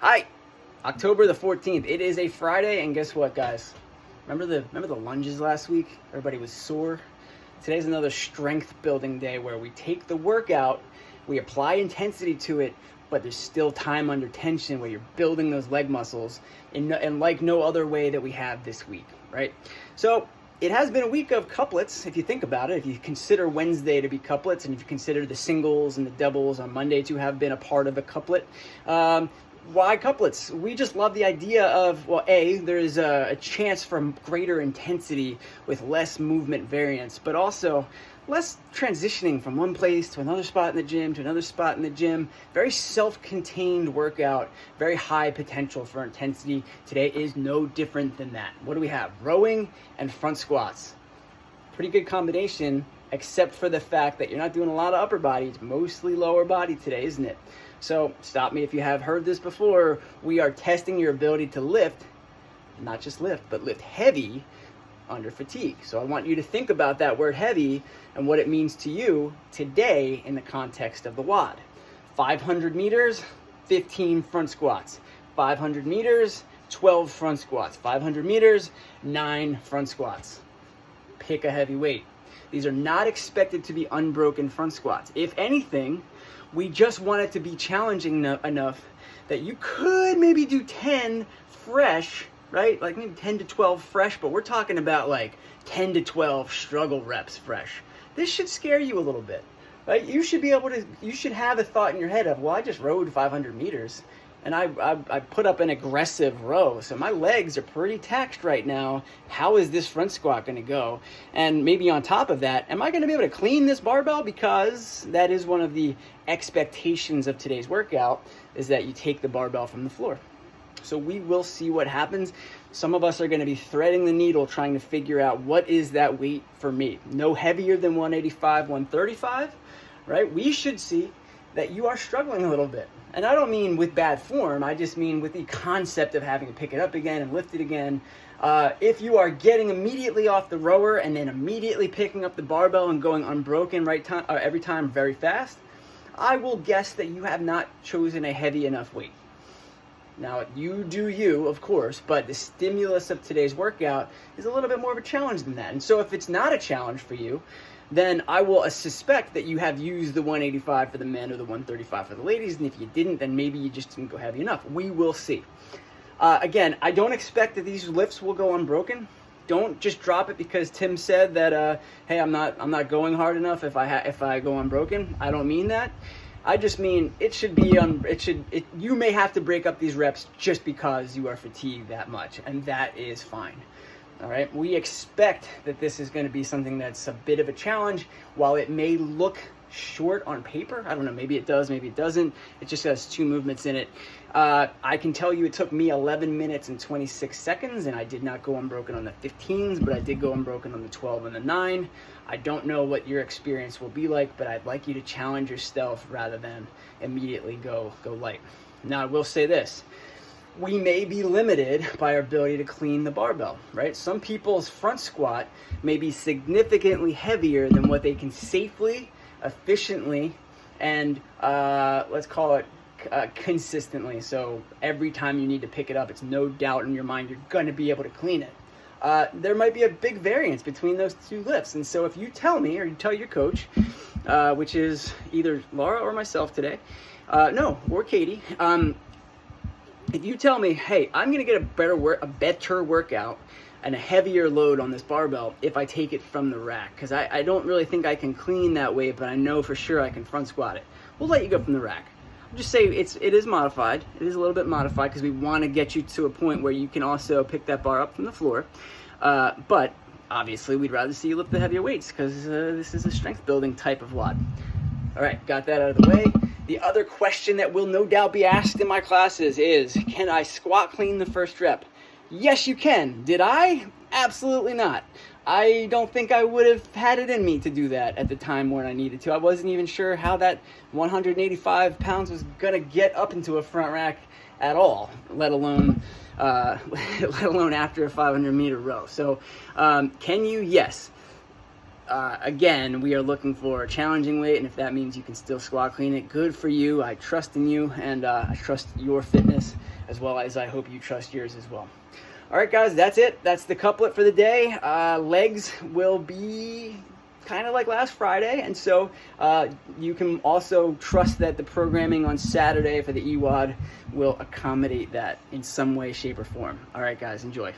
Hi, October the 14th. It is a Friday, and guess what, guys? Remember the lunges last week? Everybody was sore. Today's another strength building day where we take the workout, we apply intensity to it, but there's still time under tension where you're building those leg muscles in like no other way that we have this week, right? So it has been a week of couplets, if you think about it. If you consider Wednesday to be couplets, and if you consider the singles and the doubles on Monday to have been a part of a couplet, why couplets? We just love the idea of, well, there's a chance for greater intensity with less movement variance, but also less transitioning from one place to another spot in the gym to another spot in the gym. Very self-contained workout, very high potential for intensity. Today is no different than that. What do we have? Rowing and front squats. Pretty good combination, except for the fact that you're not doing a lot of upper body. It's mostly lower body today, isn't it? So stop me if you have heard this before. We are testing your ability to lift, not just lift, but lift heavy under fatigue. So I want you to think about that word heavy and what it means to you today in the context of the WOD. 500 meters, 15 front squats. 500 meters, 12 front squats. 500 meters, 9 front squats. Pick a heavy weight. These are not expected to be unbroken front squats. If anything, we just want it to be challenging enough that you could maybe do 10 fresh, right? Like maybe 10 to 12 fresh, but we're talking about like 10 to 12 struggle reps fresh. This should scare you a little bit, right? You should have a thought in your head of, well, I just rowed 500 meters and I put up an aggressive row. So my legs are pretty taxed right now. How is this front squat going to go? And maybe on top of that, am I going to be able to clean this barbell? Because that is one of the expectations of today's workout, is that you take the barbell from the floor. So we will see what happens. Some of us are going to be threading the needle trying to figure out what is that weight for me. No heavier than 185, 135, right? We should see that you are struggling a little bit. And I don't mean with bad form, I just mean with the concept of having to pick it up again and lift it again. If you are getting immediately off the rower and then immediately picking up the barbell and going unbroken every time very fast, I will guess that you have not chosen a heavy enough weight. Now, you do you, of course, but the stimulus of today's workout is a little bit more of a challenge than that. And so if it's not a challenge for you, then I will suspect that you have used the 185 for the men or the 135 for the ladies. And if you didn't, then maybe you just didn't go heavy enough. We will see. Again, I don't expect that these lifts will go unbroken. Don't just drop it because Tim said that, hey, I'm not going hard enough if I go unbroken. I don't mean that. I just mean you may have to break up these reps just because you are fatigued that much, and that is fine. All right, we expect that this is going to be something that's a bit of a challenge. While it may look short on paper, I don't know, maybe it does, maybe it doesn't. It just has 2 movements in it. I can tell you it took me 11 minutes and 26 seconds, and I did not go unbroken on the 15s, but I did go unbroken on the 12 and the 9. I don't know what your experience will be like, but I'd like you to challenge yourself rather than immediately go light. Now, I will say this. We may be limited by our ability to clean the barbell, right? Some people's front squat may be significantly heavier than what they can safely, efficiently, and let's call it consistently. So every time you need to pick it up, it's no doubt in your mind you're going to be able to clean it. There might be a big variance between those 2 lifts. And so if you tell me, or you tell your coach, which is either Laura or myself today, or Katie, if you tell me, hey, I'm going to get a better workout and a heavier load on this barbell if I take it from the rack, because I don't really think I can clean that weight, but I know for sure I can front squat it, we'll let you go from the rack. I'll just say it is modified. It is a little bit modified because we want to get you to a point where you can also pick that bar up from the floor. But obviously, we'd rather see you lift the heavier weights because this is a strength building type of WOD. All right, got that out of the way. The other question that will no doubt be asked in my classes is, can I squat clean the first rep? Yes, you can. Did I? Absolutely not. I don't think I would have had it in me to do that at the time when I needed to. I wasn't even sure how that 185 pounds was going to get up into a front rack at all, let alone after a 500 meter row. So can you? Yes. again, we are looking for a challenging weight, and if that means you can still squat clean it, good for you. I trust in you, and I trust your fitness as well as I hope you trust yours as well. All right, guys, that's it. That's the couplet for the day. Legs will be kind of like last Friday, and so you can also trust that the programming on Saturday for the EWOD will accommodate that in some way, shape, or form. All right, guys, enjoy.